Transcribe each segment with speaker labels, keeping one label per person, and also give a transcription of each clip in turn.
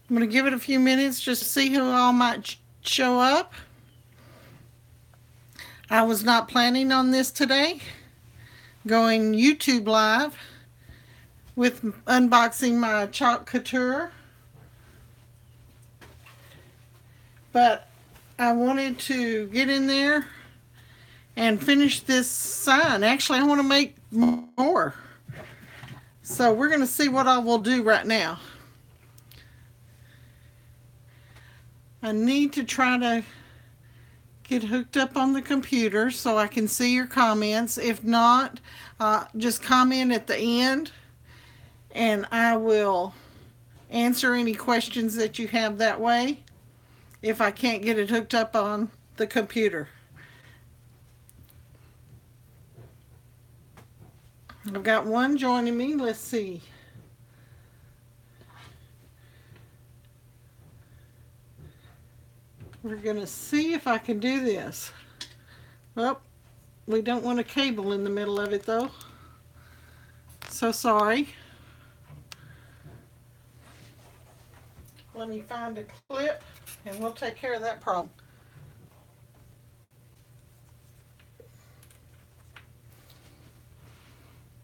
Speaker 1: I'm going to give it a few minutes just to see who all might show up. I was not planning on this today, going YouTube live with unboxing my chalk couture, but I wanted to get in there and finish this sign. Actually, I want to make more. So we're going to see what I will do right now. I need to try to get hooked up on the computer so I can see your comments. If not, just comment at the end and I will answer any questions that you have that way if I can't get it hooked up on the computer. I've got one joining me. Let's see. We're going to see if I can do this. Well, we don't want a cable in the middle of it though. So sorry. Let me find a clip and we'll take care of that problem.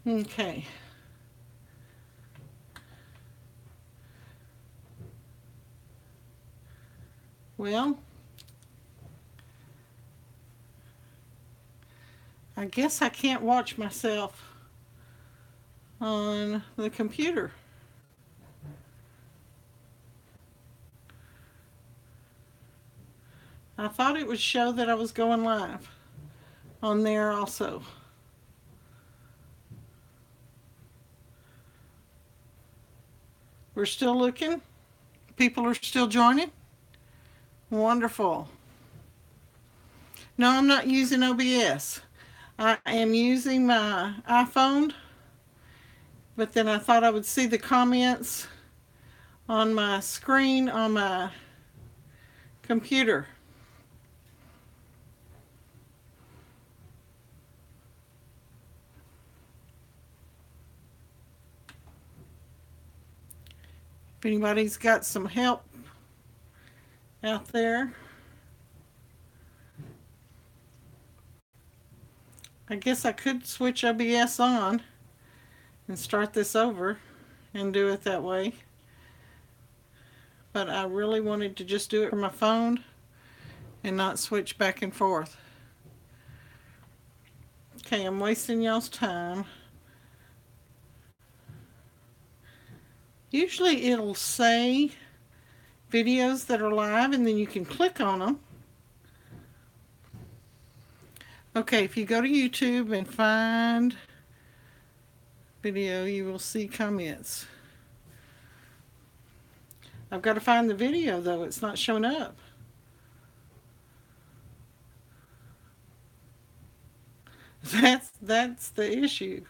Speaker 1: Okay. Well, I guess I can't watch myself on the computer. I thought it would show that I was going live on there also. We're still looking. People are still joining. Wonderful. No, I'm not using OBS. I am using my iPhone, but then I thought I would see the comments on my screen on my computer. If anybody's got some help out there. I guess I could switch OBS on and start this over and do it that way. But I really wanted to just do it from my phone and not switch back and forth. Okay, I'm wasting y'all's time. Usually it'll say videos that are live and then you can click on them. Okay, if you go to YouTube and find video, you will see comments. I've got to find the video though, it's not showing up. That's the issue.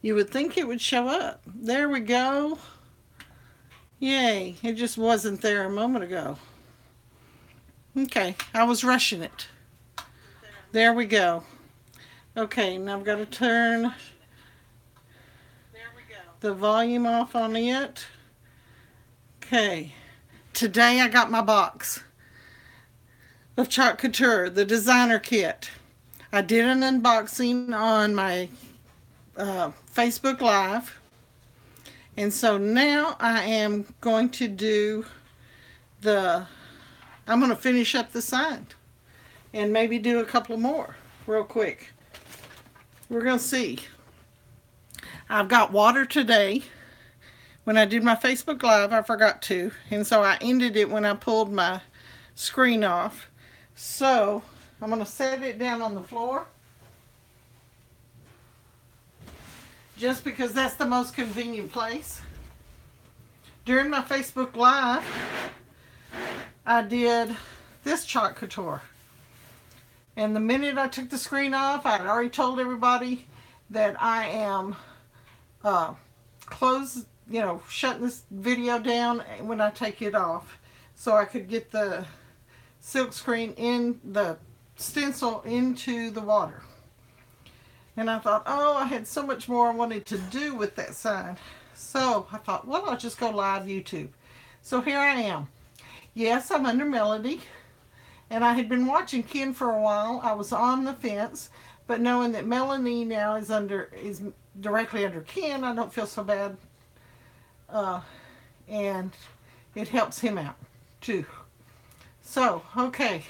Speaker 1: You would think it would show up. There we go. Yay, it just wasn't there a moment ago. Okay, I was rushing it. There we go. Okay, now I've got to turn the volume off on it. Okay, today I got my box of Chalk Couture, the designer kit. I did an unboxing on my Facebook Live. And so now I am going to do I'm going to finish up the sign and maybe do a couple more real quick. We're going to see. I've got water today. When I did my Facebook Live, I forgot to. And so I ended it when I pulled my screen off. So I'm going to set it down on the floor. Just because that's the most convenient place. During my Facebook Live, I did this Chalk Couture. And the minute I took the screen off, I had already told everybody that I am shutting this video down when I take it off. So I could get the silk screen in the stencil into the water. And I thought, oh, I had so much more I wanted to do with that side. So I thought, well, I'll just go live YouTube. So here I am. Yes, I'm under Melody. And I had been watching Ken for a while. I was on the fence. But knowing that Melanie now is directly under Ken, I don't feel so bad. And it helps him out too. So, okay.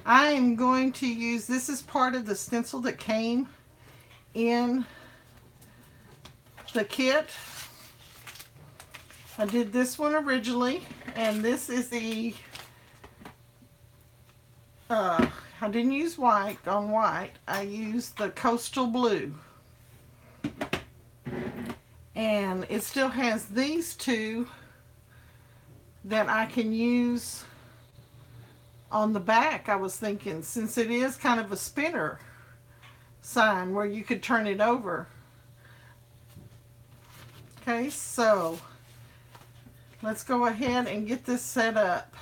Speaker 1: I am going to use, this is part of the stencil that came in the kit. I did this one originally, and this is the, I didn't use white on white. I used the coastal blue. And it still has these two that I can use on the back. I was thinking, since it is kind of a spinner sign where you could turn it over. Okay, so let's go ahead and get this set up.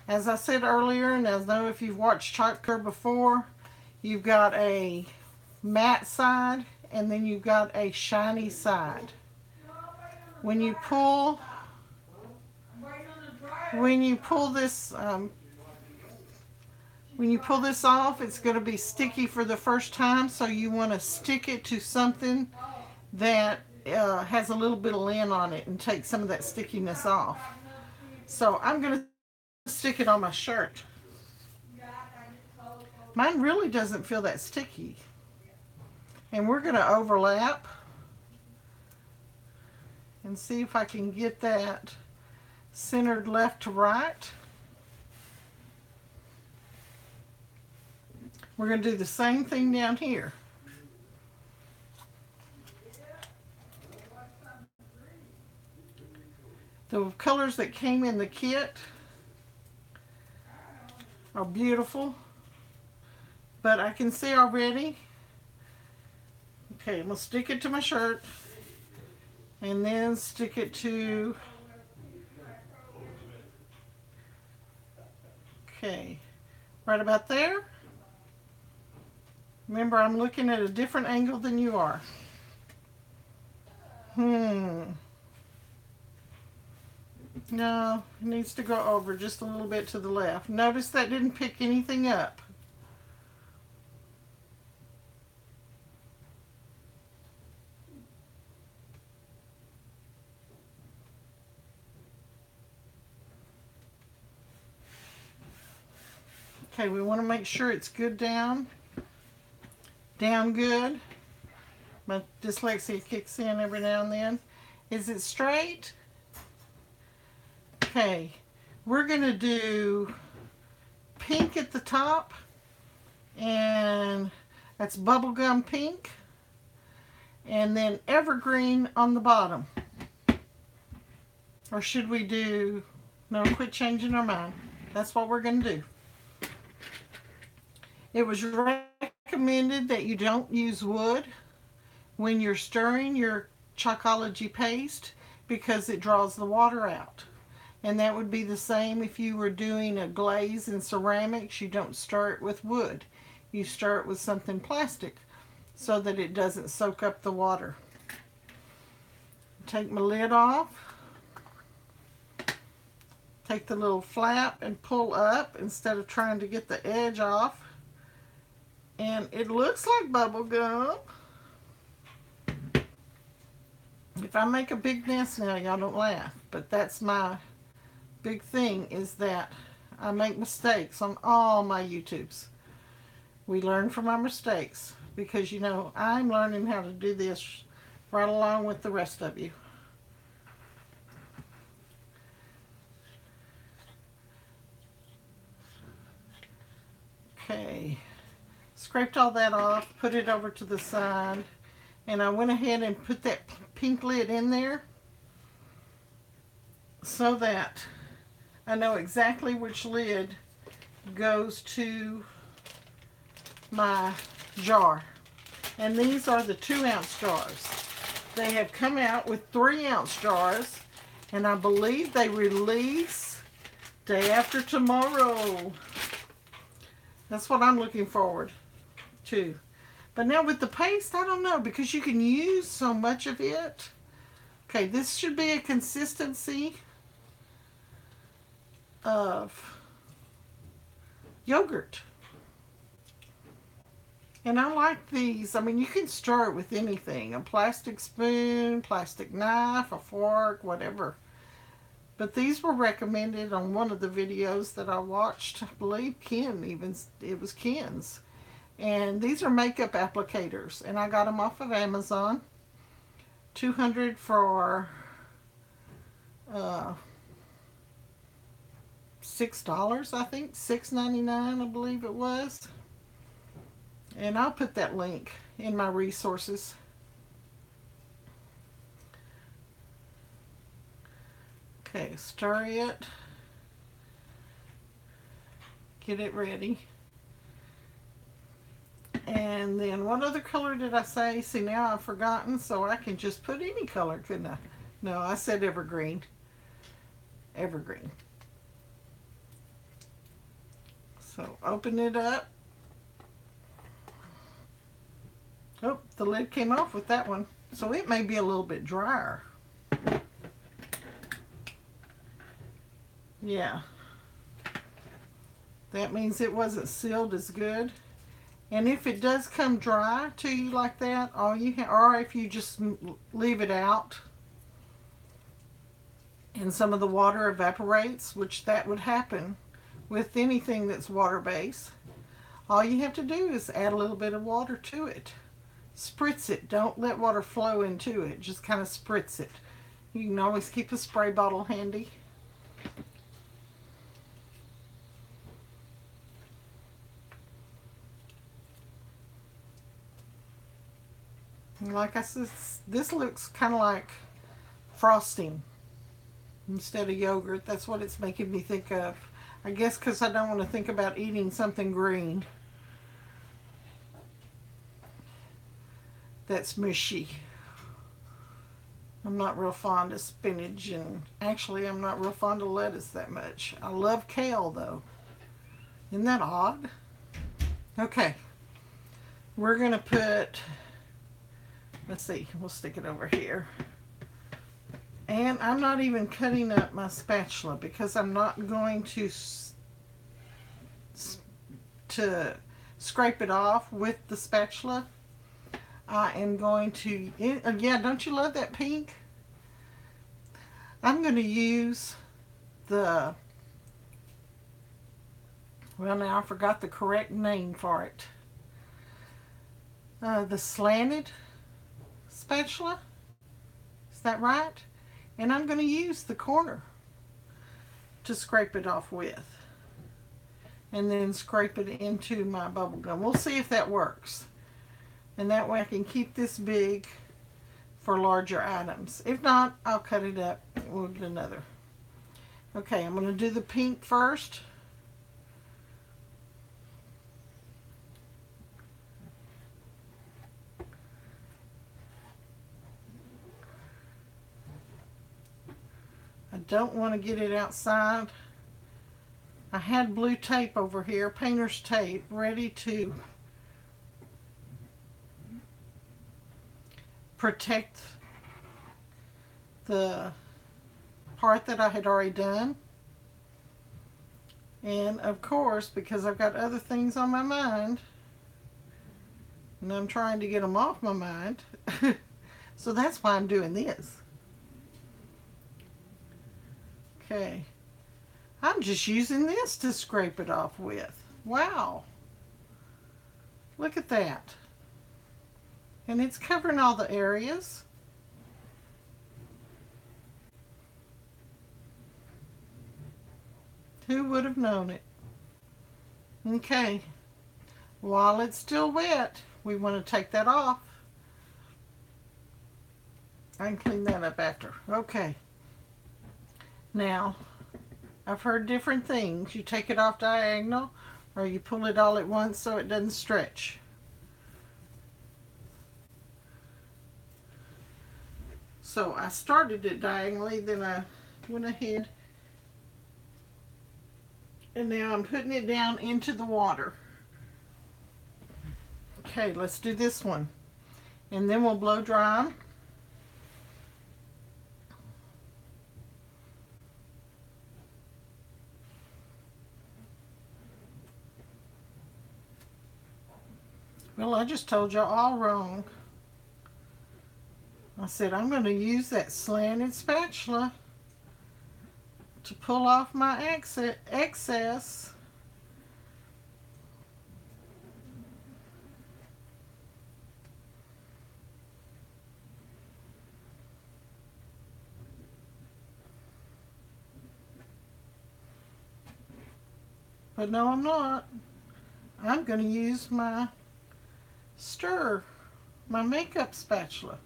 Speaker 1: As I said earlier, and as though if you've watched Couture before, you've got a matte side and then you've got a shiny side. When you pull this off, it's going to be sticky for the first time, so you want to stick it to something that has a little bit of lint on it and take some of that stickiness off. So I'm going to stick it on my shirt. Mine really doesn't feel that sticky. And we're going to overlap and see if I can get that centered left to right. We're going to do the same thing down here. The colors that came in the kit are beautiful, but I can see already. Okay, I'm going to stick it to my shirt and then stick it to, okay, right about there. Remember, I'm looking at a different angle than you are. No, it needs to go over just a little bit to the left. Notice that didn't pick anything up. Okay, we want to make sure it's good down. Down good. My dyslexia kicks in every now and then. Is it straight? Okay, we're going to do pink at the top, and that's bubblegum pink, and then evergreen on the bottom. Or should we do, no, quit changing our mind. That's what we're going to do. It was recommended that you don't use wood when you're stirring your Chalkology paste because it draws the water out. And that would be the same if you were doing a glaze in ceramics. You don't stir it with wood. You stir it with something plastic so that it doesn't soak up the water. Take my lid off. Take the little flap and pull up instead of trying to get the edge off. And it looks like bubble gum. If I make a big mess now, y'all don't laugh. But that's my big thing, is that I make mistakes on all my YouTubes. We learn from our mistakes because, you know, I'm learning how to do this right along with the rest of you. Okay, scraped all that off, put it over to the side, and I went ahead and put that pink lid in there so that I know exactly which lid goes to my jar. And these are the 2-ounce jars. They have come out with 3-ounce jars, and I believe they release day after tomorrow. That's what I'm looking forward to. But now with the paste, I don't know, because you can use so much of it. Okay, this should be a consistency of yogurt. And I like these. I mean, you can stir it with anything. A plastic spoon, plastic knife, a fork, whatever. But these were recommended on one of the videos that I watched. I believe Ken even, it was Ken's. And these are makeup applicators. And I got them off of Amazon. 200 for $6, I think. $6.99, I believe it was. And I'll put that link in my resources. Okay, stir it. Get it ready. And then what other color did I say? See, now I've forgotten, so I can just put any color, couldn't I? No, I said evergreen. Evergreen. So open it up. Oh, the lid came off with that one. So it may be a little bit drier. Yeah. That means it wasn't sealed as good. And if it does come dry to you like that, all you or if you just leave it out and some of the water evaporates, which that would happen with anything that's water-based, all you have to do is add a little bit of water to it. Spritz it. Don't let water flow into it. Just kind of spritz it. You can always keep a spray bottle handy. Like I said, this looks kind of like frosting instead of yogurt. That's what it's making me think of. I guess because I don't want to think about eating something green that's mushy. I'm not real fond of spinach, and actually I'm not real fond of lettuce that much. I love kale though. Isn't that odd? Okay. We're going to put, let's see, we'll stick it over here. And I'm not even cutting up my spatula because I'm not going to scrape it off with the spatula. I am going to, yeah, don't you love that pink? I'm going to use the, well, now I forgot the correct name for it. The slanted spatula. Is that right? And I'm going to use the corner to scrape it off with. And then scrape it into my bubble gum. We'll see if that works. And that way I can keep this big for larger items. If not, I'll cut it up. We'll get another. Okay, I'm going to do the pink first. I don't want to get it outside. I had blue tape over here, painter's tape, ready to protect the part that I had already done. And of course, because I've got other things on my mind, and I'm trying to get them off my mind, so that's why I'm doing this. Okay, I'm just using this to scrape it off with. Wow, look at that. And it's covering all the areas. Who would have known it? Okay, while it's still wet, we want to take that off. I can clean that up after. Okay. Now, I've heard different things. You take it off diagonal, or you pull it all at once so it doesn't stretch. So I started it diagonally, then I went ahead, and now I'm putting it down into the water. Okay, let's do this one. And then we'll blow dry them. Well, I just told you all wrong. I said I'm going to use that slanted spatula to pull off my excess. But no, I'm not. I'm going to use my my makeup spatula.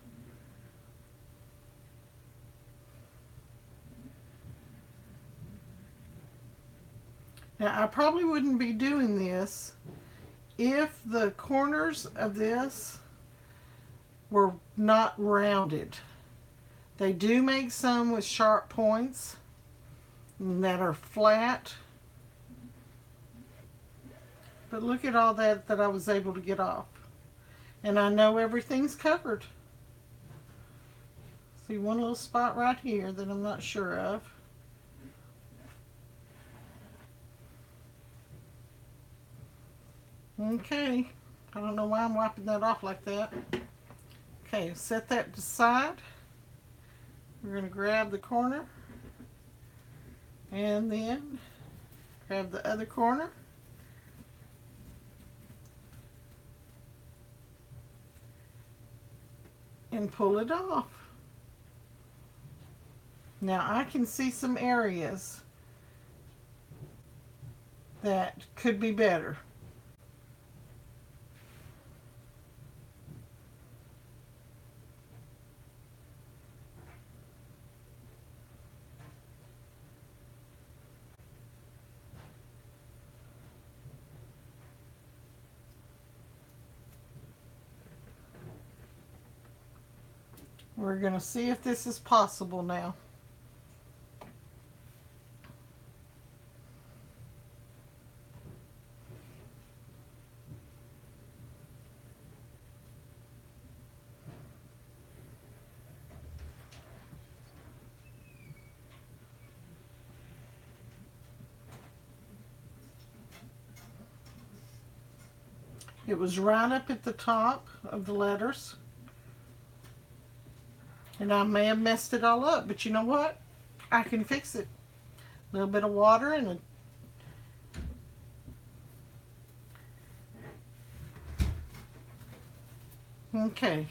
Speaker 1: Now, I probably wouldn't be doing this if the corners of this were not rounded. They do make some with sharp points that are flat. But look at all that I was able to get off. And I know everything's covered. See one little spot right here that I'm not sure of. Okay, I don't know why I'm wiping that off like that. Okay, set that aside. We're going to grab the corner and then grab the other corner. And pull it off. Now I can see some areas that could be better. We're going to see if this is possible now. It was right up at the top of the letters. And I may have messed it all up, but you know what? I can fix it. A little bit of water and okay.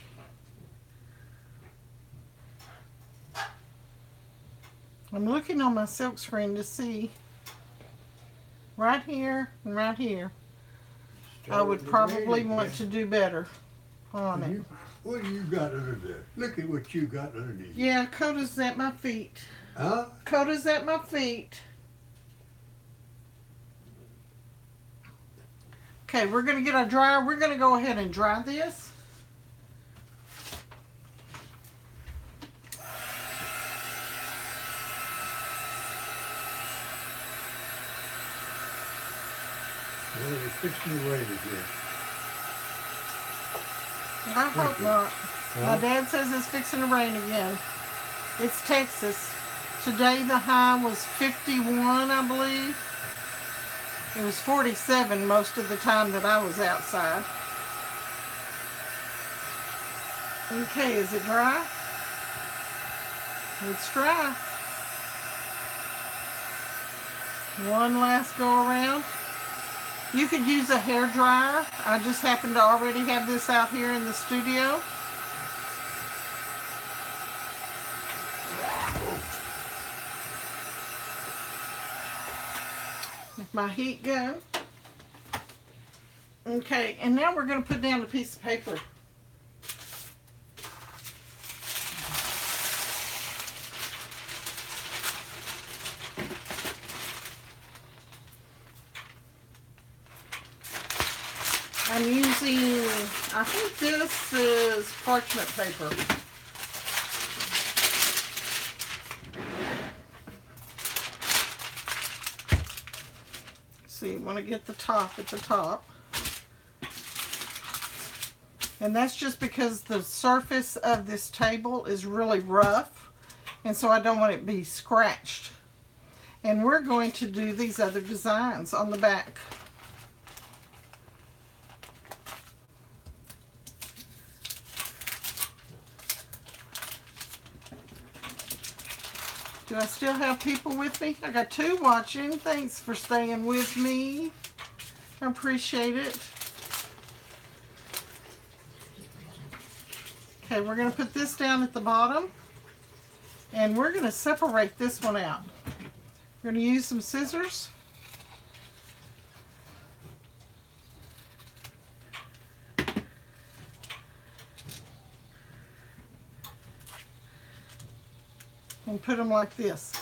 Speaker 1: I'm looking on my silk screen to see right here and right here. I would probably want to do better on it.
Speaker 2: What do you got under there? Look at what you got underneath.
Speaker 1: Yeah, Coda's at my feet.
Speaker 2: Huh?
Speaker 1: Coda's at my feet. Okay, we're going to get our dryer. We're going to go ahead and dry this.
Speaker 2: Well, it's fixing to rain again.
Speaker 1: I hope not.
Speaker 2: Huh?
Speaker 1: My dad says it's fixing to rain again. It's Texas. Today the high was 51, I believe. It was 47 most of the time that I was outside. Okay, is it dry? It's dry. One last go around. You could use a hair dryer. I just happen to already have this out here in the studio. Let my heat go. Okay, and now we're going to put down a piece of paper. I'm using, I think this is parchment paper. See, you want to get the top at the top. And that's just because the surface of this table is really rough, and so I don't want it to be scratched. And we're going to do these other designs on the back. Do I still have people with me? I got 2 watching. Thanks for staying with me. I appreciate it. Okay, we're going to put this down at the bottom, and we're going to separate this one out. We're going to use some scissors. And put them like this.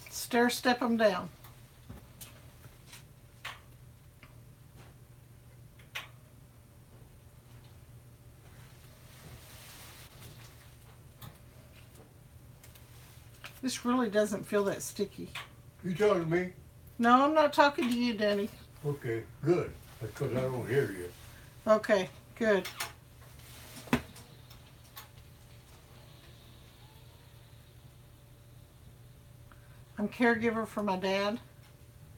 Speaker 1: Stair step them down. This really doesn't feel that sticky.
Speaker 2: You talking to me?
Speaker 1: No, I'm not talking to you, Danny.
Speaker 2: Okay, good. That's because I don't hear you.
Speaker 1: Okay, good. I'm caregiver for my dad,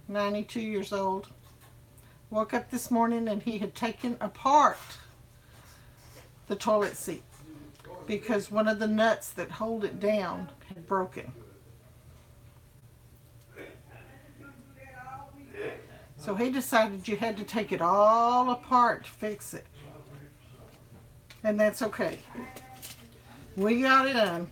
Speaker 1: 92 years old. Woke up this morning and he had taken apart the toilet seat because one of the nuts that hold it down had broken. So he decided you had to take it all apart to fix it. And that's okay. We got it done.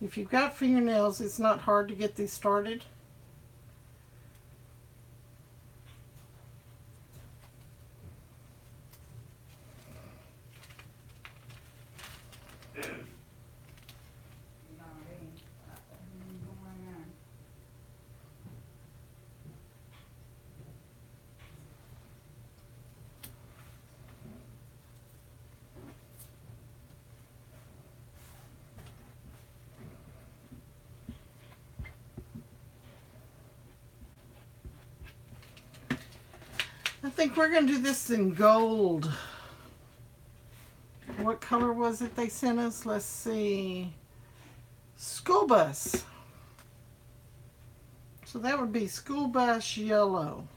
Speaker 1: If you've got fingernails, it's not hard to get these started. I think we're going to do this in gold. What color was it they sent us? Let's see. School bus. So that would be school bus yellow.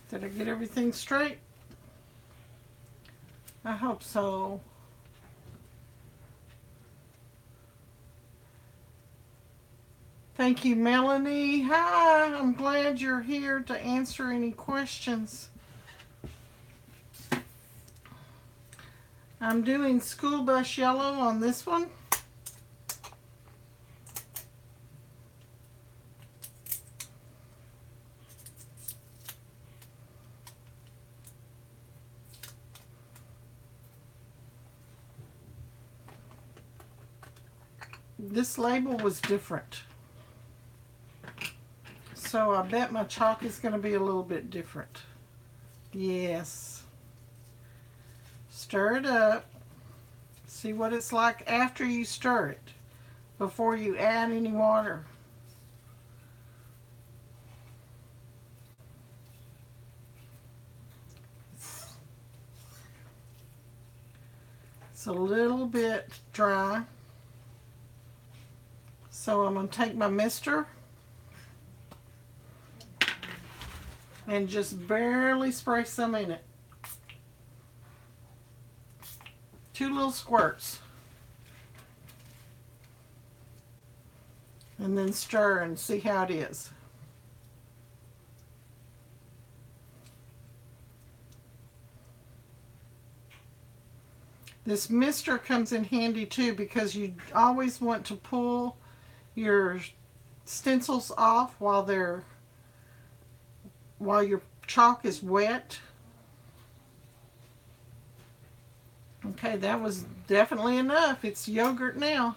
Speaker 1: Did I get everything straight? I hope so. Thank you, Melanie. Hi, I'm glad you're here to answer any questions. I'm doing school bus yellow on this one. This label was different. So I bet my chalk is going to be a little bit different. Yes. Stir it up. See what it's like after you stir it, before you add any water. It's a little bit dry. So I'm going to take my mister and just barely spray some in it. 2 little squirts. And then stir and see how it is. This mister comes in handy too because you always want to pull your stencils off while your chalk is wet. Okay, that was definitely enough. It's yogurt now.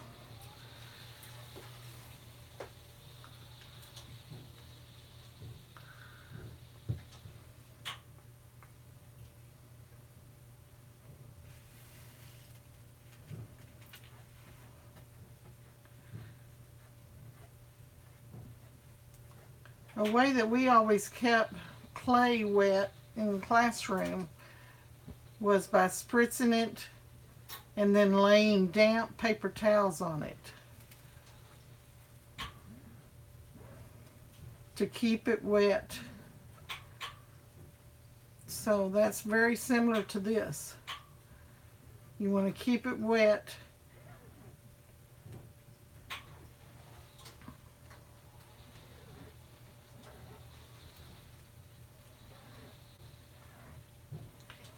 Speaker 1: A way that we always kept clay wet in the classroom was by spritzing it and then laying damp paper towels on it to keep it wet. So that's very similar to this. You want to keep it wet.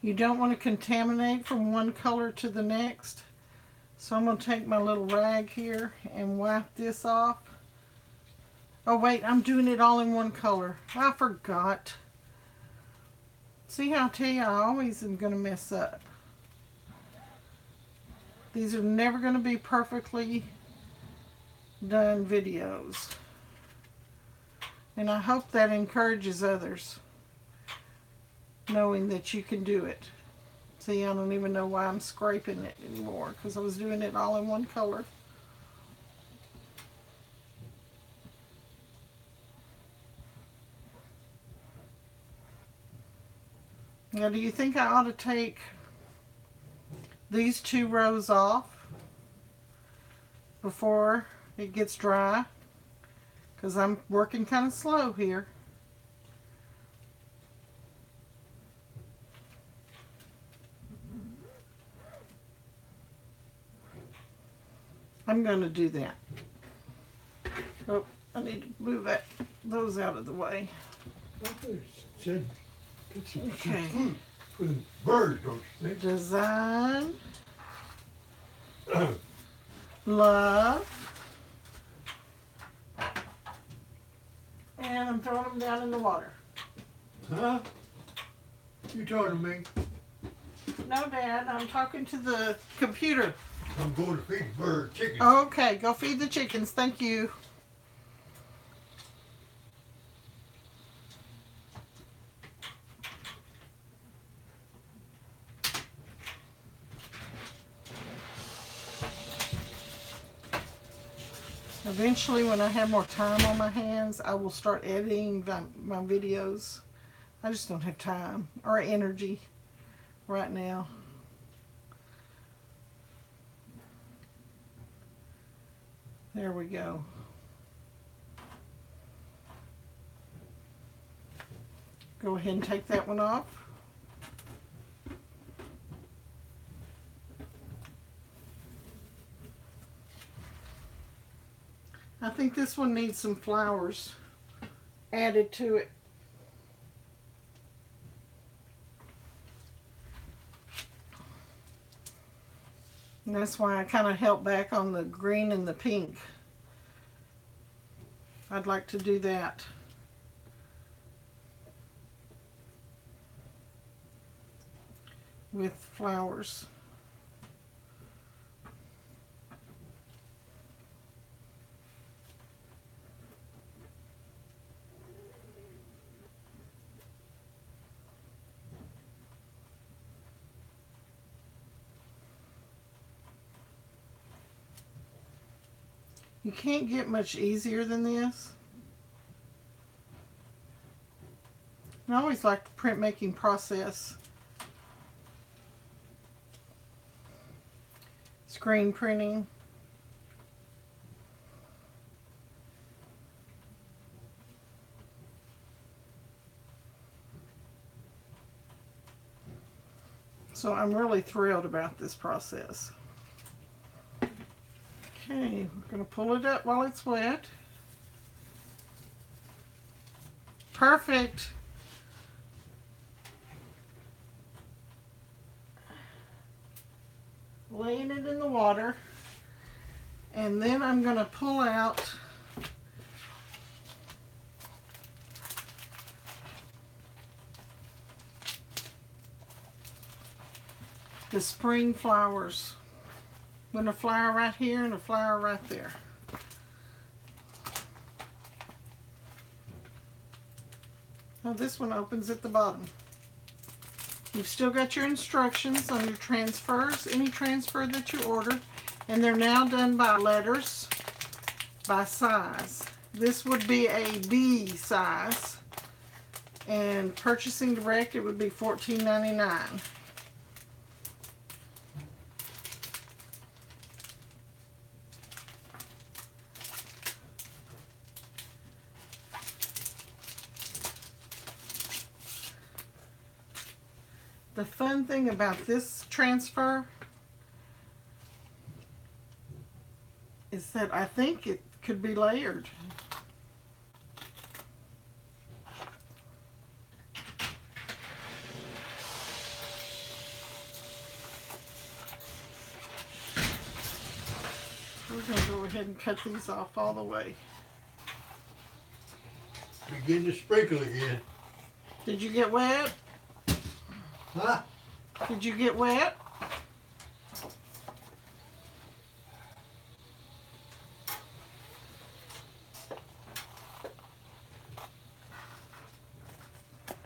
Speaker 1: You don't want to contaminate from one color to the next. So I'm going to take my little rag here and wipe this off. Oh wait, I'm doing it all in one color. I forgot. See how I tell you, I always am going to mess up. These are never going to be perfectly done videos. And I hope that encourages others, knowing that you can do it. See, I don't even know why I'm scraping it anymore because I was doing it all in one color. Now, do you think I ought to take these 2 rows off before it gets dry? Because I'm working kind of slow here. I'm going to do that. Oh, I need to move those out of the way.
Speaker 2: Said, get some
Speaker 1: Okay.
Speaker 2: food for the birds, don't you think?
Speaker 1: Design. Love. And I'm throwing them down in the water.
Speaker 2: Huh? You talking to me?
Speaker 1: No, Dad, I'm talking to the computer.
Speaker 2: I'm going to feed the bird chicken.
Speaker 1: Okay, go feed the chickens. Thank you. Eventually, when I have more time on my hands, I will start editing my videos. I just don't have time or energy right now. There we go. Go ahead and take that one off. I think this one needs some flowers added to it. And that's why I kind of held back on the green and the pink. I'd like to do that. With flowers. You can't get much easier than this. And I always like the printmaking process. Screen printing. So I'm really thrilled about this process. Okay, we're going to pull it up while it's wet. Perfect. in the water, and then I'm going to pull out the spring flowers. I'm going to flower right here and a flower right there. Now this one opens at the bottom. You've still got your instructions on your transfers, any transfer that you order, and they're now done by letters, by size. This would be a B size, and purchasing direct, it would be $14.99. The fun thing about this transfer is that I think it could be layered. We're going to go ahead and cut these off all the way.
Speaker 2: Begin to sprinkle again.
Speaker 1: Did you get wet?
Speaker 2: Huh?
Speaker 1: Did you get wet?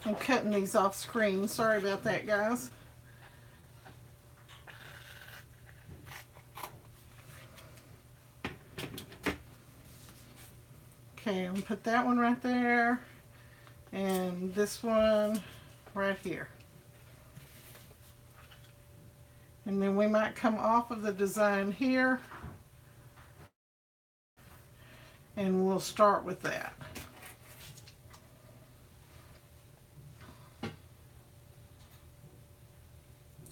Speaker 1: I'm cutting these off screen. Sorry about that, guys. Okay, I'm going to put that one right there, and this one right here. And then we might come off of the design here, and we'll start with that.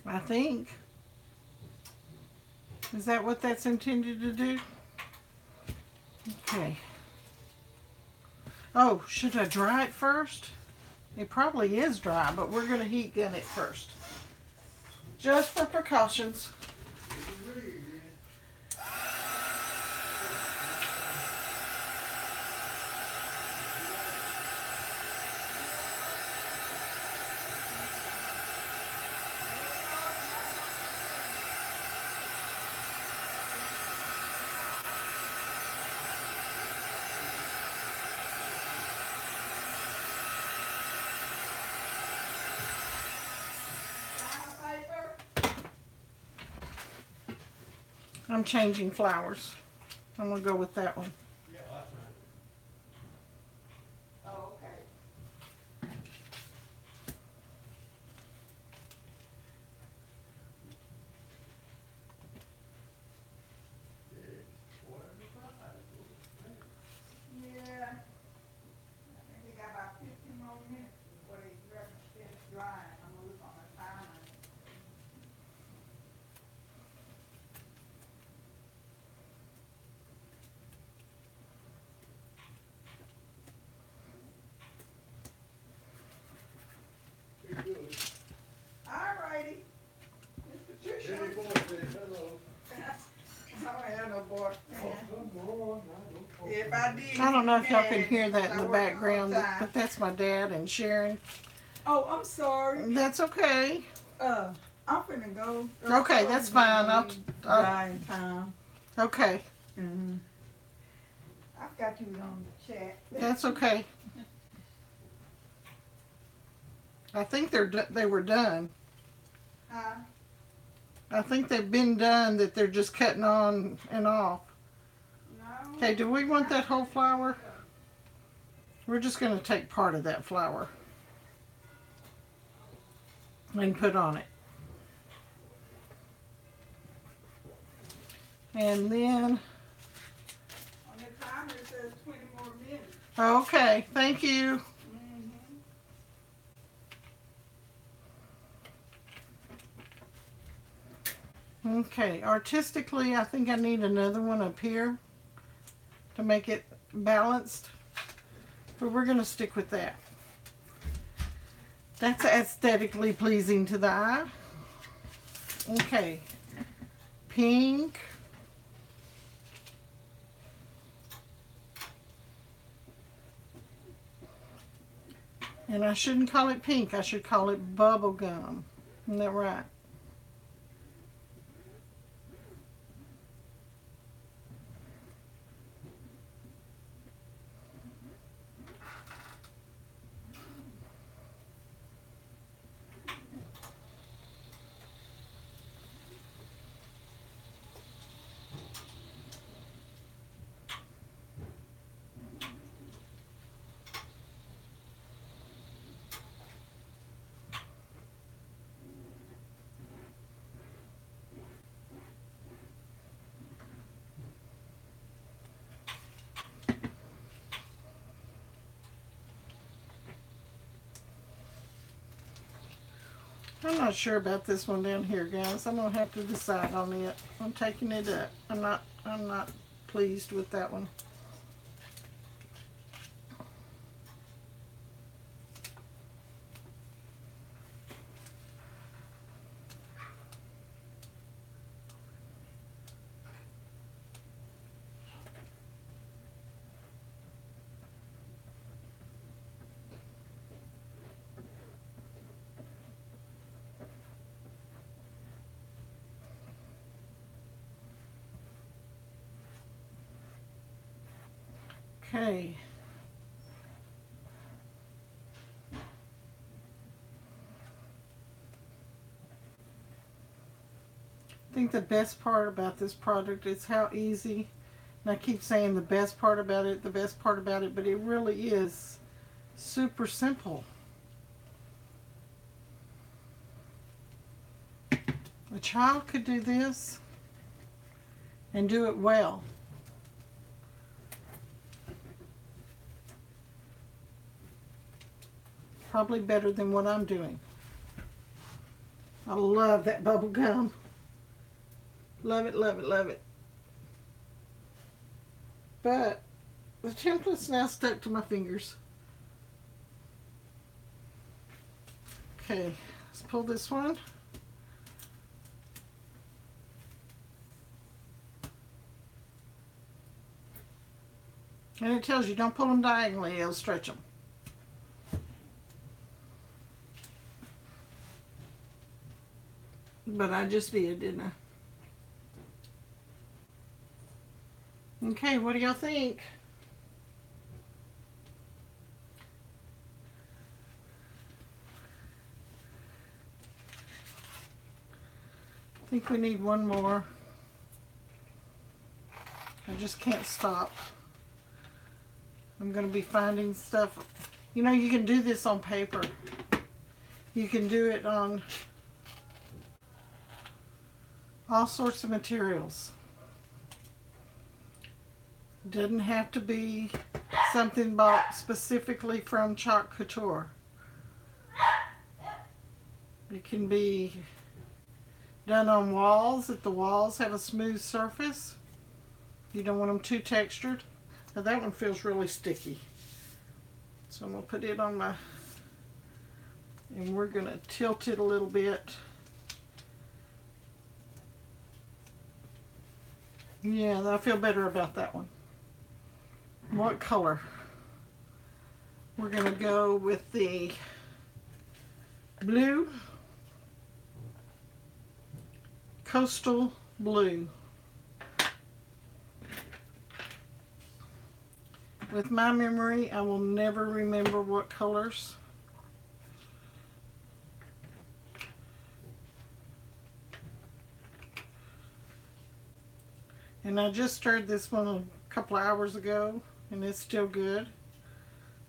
Speaker 1: I think. Is that what that's intended to do? Okay. Oh, should I dry it first? It probably is dry, but we're going to heat gun it first. Just for precautions. I'm changing flowers. I'm going to go with that one.
Speaker 2: Yeah, that's right.
Speaker 1: Oh, okay. Yeah. I think we got about 15 more minutes before they finish drying. I'm going to look on the timer. Alrighty. Miss Patricia.
Speaker 2: Jenny Boy says hello.
Speaker 1: I don't have no board.
Speaker 2: Come on, now, don't
Speaker 1: If I did,
Speaker 3: I don't know if y'all can hear that in
Speaker 1: I
Speaker 3: the
Speaker 1: work
Speaker 3: background,
Speaker 1: all the time.
Speaker 3: but that's my dad and Sharon.
Speaker 1: Oh, I'm sorry.
Speaker 3: That's okay.
Speaker 1: I'm finna go.
Speaker 3: Okay, that's fine. I'll
Speaker 1: Drying time.
Speaker 3: okay.
Speaker 1: Mm-hmm. I've got you on the chat.
Speaker 3: That's okay. I think they were done. I think they've been done, that they're just cutting on and off.
Speaker 1: No.
Speaker 3: Okay, do we want that whole flower? We're just going to take part of that flower and put on it. And then,
Speaker 1: On the timer it says 20 more minutes.
Speaker 3: okay, thank you. Okay, artistically, I think I need another one up here to make it balanced, but we're going to stick with that. That's aesthetically pleasing to the eye. Okay, pink. And I shouldn't call it pink. I should call it bubble gum. Isn't that right? I'm not sure about this one down here, guys. I'm gonna have to decide on it. I'm taking it up. I'm not pleased with that one. Okay. I think the best part about this product is how easy, and I keep saying the best part about it, but it really is super simple. A child could do this and do it well. Probably better than what I'm doing. I love that bubble gum. Love it, love it, love it. But the template's now stuck to my fingers. Okay, let's pull this one. And it tells you don't pull them diagonally, it'll stretch them. But I just did, didn't I? Okay, what do y'all think? I think we need one more. I just can't stop. I'm going to be finding stuff. You know, you can do this on paper. You can do it on all sorts of materials. Doesn't have to be something bought specifically from Couture. It can be done on walls if the walls have a smooth surface. You don't want them too textured. Now that one feels really sticky. So I'm going to put it on my, and we're going to tilt it a little bit. Yeah, I feel better about that one. What color? We're going to go with the blue, coastal blue. With my memory, I will never remember what colors. And I just stirred this one a couple of hours ago, and it's still good.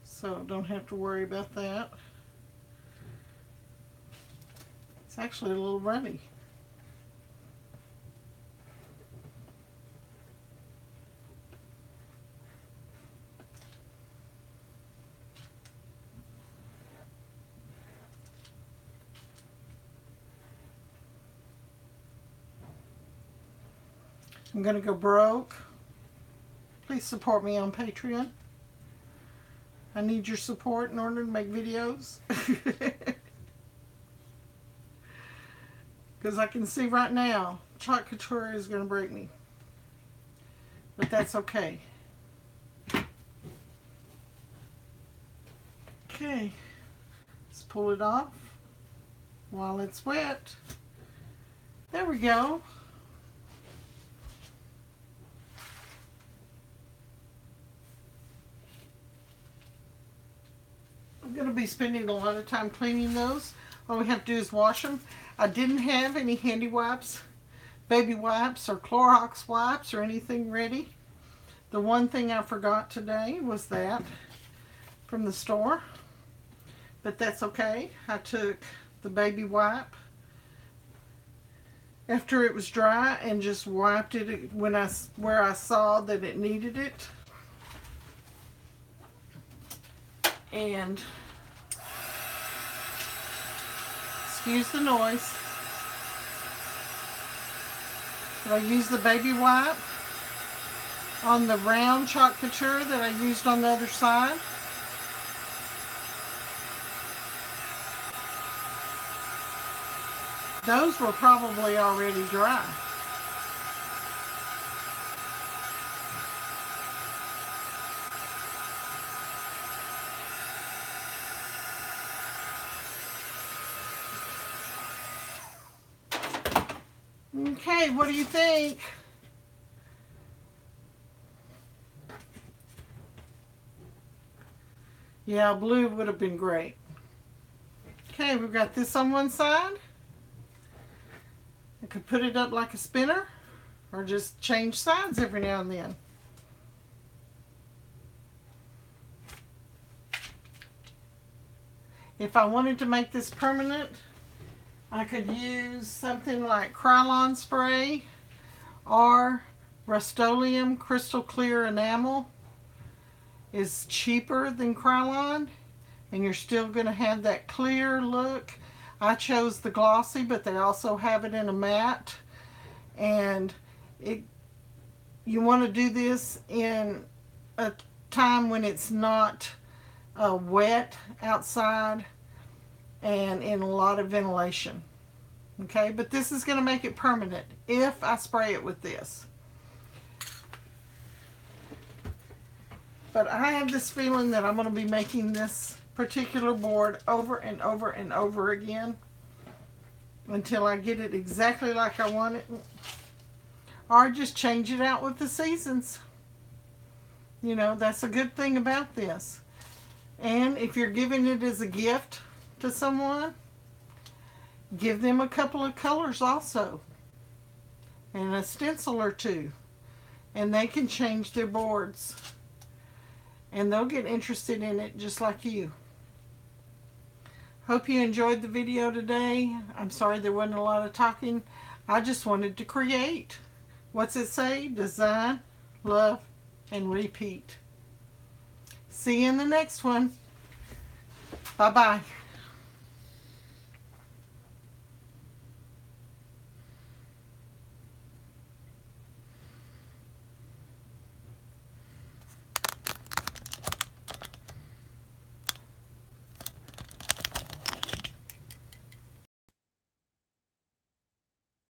Speaker 3: So don't have to worry about that. It's actually a little runny. I'm going to go broke. Please support me on Patreon. I need your support in order to make videos. Because I can see right now Chalk Couture is going to break me. But that's okay. Okay. Let's pull it off while it's wet. There we go. I'm going to be spending a lot of time cleaning those. All we have to do is wash them. I didn't have any handy wipes, baby wipes, or Clorox wipes, or anything ready. The one thing I forgot today was that from the store. But that's okay. I took the baby wipe after it was dry and just wiped it where I saw that it needed it. And excuse the noise. But I used the baby wipe on the round Chalk Couture that I used on the other side. Those were probably already dry. Okay, what do you think? Yeah, blue would have been great. Okay, we've got this on one side. I could put it up like a spinner or just change sides every now and then. If I wanted to make this permanent, I could use something like Krylon spray or Rust-Oleum Crystal Clear Enamel. Is cheaper than Krylon, and you're still going to have that clear look. I chose the glossy, but they also have it in a matte, and you want to do this in a time when it's not wet outside and in a lot of ventilation. Okay, but this is going to make it permanent if I spray it with this. But I have this feeling that I'm going to be making this particular board over and over and over again until I get it exactly like I want it. Or just change it out with the seasons. You know, that's a good thing about this. And if you're giving it as a gift to someone, give them a couple of colors also. And a stencil or two. And they can change their boards. And they'll get interested in it just like you. Hope you enjoyed the video today. I'm sorry there wasn't a lot of talking. I just wanted to create. What's it say? Design, love, and repeat. See you in the next one. Bye-bye.